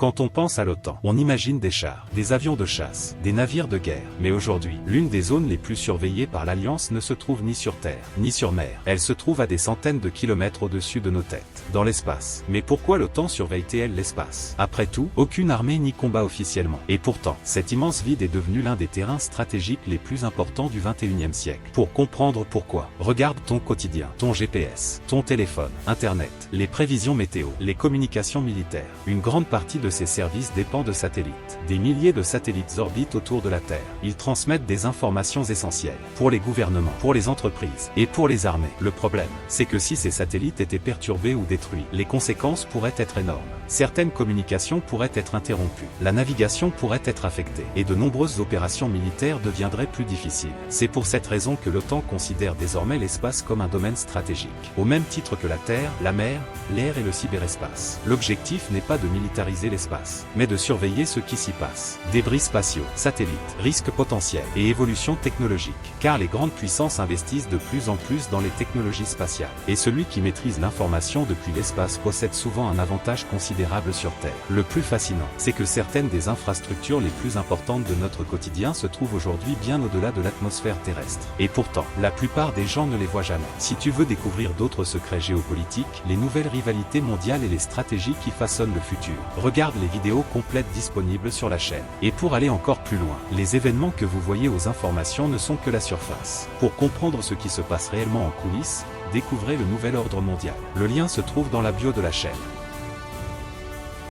Quand on pense à l'OTAN, on imagine des chars, des avions de chasse, des navires de guerre. Mais aujourd'hui, l'une des zones les plus surveillées par l'Alliance ne se trouve ni sur terre, ni sur mer. Elle se trouve à des centaines de kilomètres au-dessus de nos têtes, dans l'espace. Mais pourquoi l'OTAN surveille-t-elle l'espace? Après tout, aucune armée n'y combat officiellement. Et pourtant, cet immense vide est devenu l'un des terrains stratégiques les plus importants du XXIe siècle. Pour comprendre pourquoi, regarde ton quotidien, ton GPS, ton téléphone, Internet, les prévisions météo, les communications militaires. Une grande partie de ces services dépend de satellites. Des milliers de satellites orbitent autour de la Terre. Ils transmettent des informations essentielles pour les gouvernements, pour les entreprises et pour les armées. Le problème, c'est que si ces satellites étaient perturbés ou détruits, les conséquences pourraient être énormes. Certaines communications pourraient être interrompues, la navigation pourrait être affectée, et de nombreuses opérations militaires deviendraient plus difficiles. C'est pour cette raison que l'OTAN considère désormais l'espace comme un domaine stratégique, au même titre que la Terre, la mer, l'air et le cyberespace. L'objectif n'est pas de militariser l'espace, mais de surveiller ce qui s'y passe. Débris spatiaux, satellites, risques potentiels et évolutions technologiques. Car les grandes puissances investissent de plus en plus dans les technologies spatiales. Et celui qui maîtrise l'information depuis l'espace possède souvent un avantage considérable sur Terre. Le plus fascinant, c'est que certaines des infrastructures les plus importantes de notre quotidien se trouvent aujourd'hui bien au-delà de l'atmosphère terrestre. Et pourtant, la plupart des gens ne les voient jamais. Si tu veux découvrir d'autres secrets géopolitiques, les nouvelles rivalités mondiales et les stratégies qui façonnent le futur, regarde les vidéos complètes disponibles sur la chaîne. Et pour aller encore plus loin, les événements que vous voyez aux informations ne sont que la surface. Pour comprendre ce qui se passe réellement en coulisses, découvrez le nouvel ordre mondial. Le lien se trouve dans la bio de la chaîne.